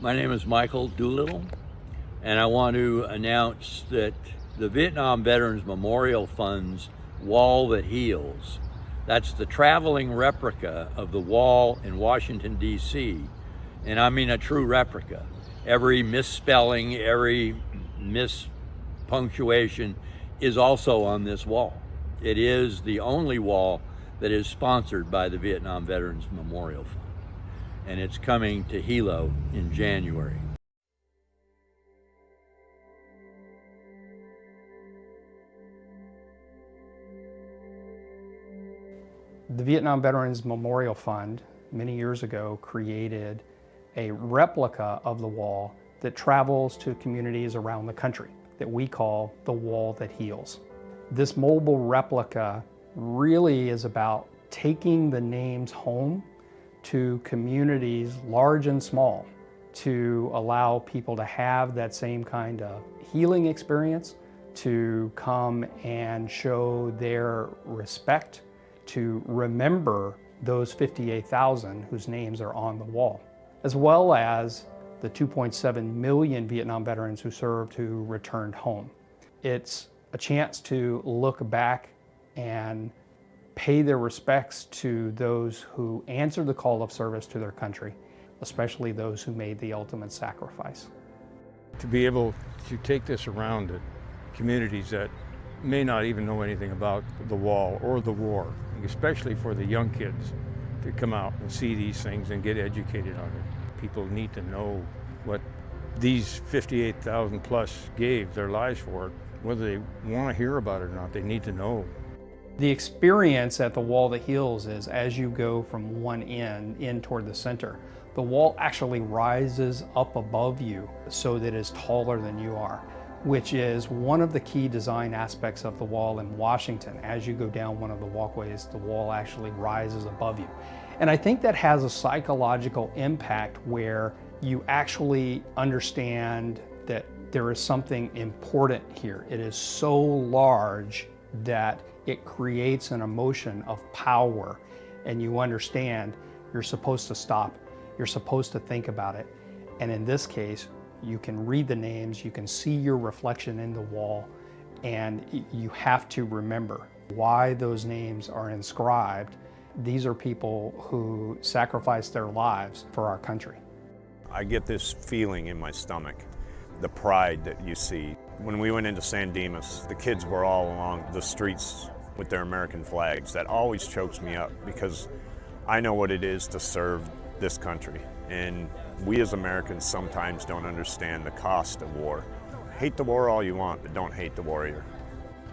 My name is Michael Doolittle, and I want to announce that the Vietnam Veterans Memorial Fund's Wall That Heals, that's the traveling replica of the wall in Washington, D.C., and I mean a true replica. Every misspelling, every mispunctuation is also on this wall. It is the only wall that is sponsored by the Vietnam Veterans Memorial Fund, and it's coming to Hilo in January. The Vietnam Veterans Memorial Fund many years ago created a replica of the wall that travels to communities around the country that we call the Wall That Heals. This mobile replica really is about taking the names home to communities large and small to allow people to have that same kind of healing experience, to come and show their respect, to remember those 58,000 whose names are on the wall, as well as the 2.7 million Vietnam veterans who served who returned home. It's a chance to look back and pay their respects to those who answered the call of service to their country, especially those who made the ultimate sacrifice. To be able to take this around to communities that may not even know anything about the wall or the war, especially for the young kids to come out and see these things and get educated on it. People need to know what these 58,000 plus gave their lives for. Whether they want to hear about it or not, they need to know. The experience at the Wall That Heals is as you go from one end in toward the center, the wall actually rises up above you so that it's taller than you are, which is one of the key design aspects of the wall in Washington. As you go down one of the walkways, the wall actually rises above you. And I think that has a psychological impact where you actually understand that there is something important here. It is so large that it creates an emotion of power, and you understand you're supposed to stop, you're supposed to think about it. And in this case, you can read the names, you can see your reflection in the wall, and you have to remember why those names are inscribed. These are people who sacrificed their lives for our country. I get this feeling in my stomach, the pride that you see. When we went into San Dimas, the kids were all along the streets with their American flags. That always chokes me up because I know what it is to serve this country. And we as Americans sometimes don't understand the cost of war. Hate the war all you want, but don't hate the warrior.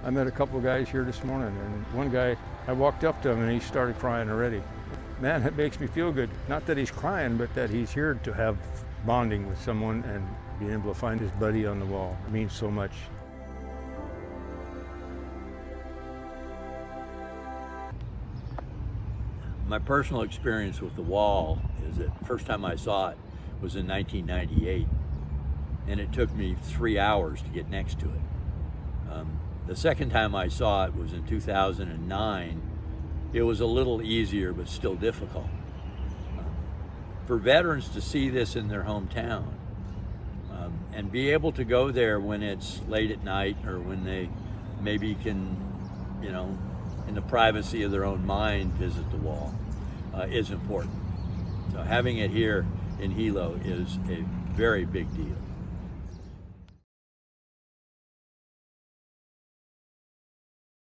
I met a couple of guys here this morning, and one guy, I walked up to him and he started crying already. Man, that makes me feel good. Not that he's crying, but that he's here to have bonding with someone and being able to find his buddy on the wall. It means so much. My personal experience with the wall is that the first time I saw it was in 1998, and it took me 3 hours to get next to it. The second time I saw it was in 2009. It was a little easier, but still difficult. For veterans to see this in their hometown and be able to go there when it's late at night or when they maybe can, in the privacy of their own mind, visit the wall is important. So having it here in Hilo is a very big deal.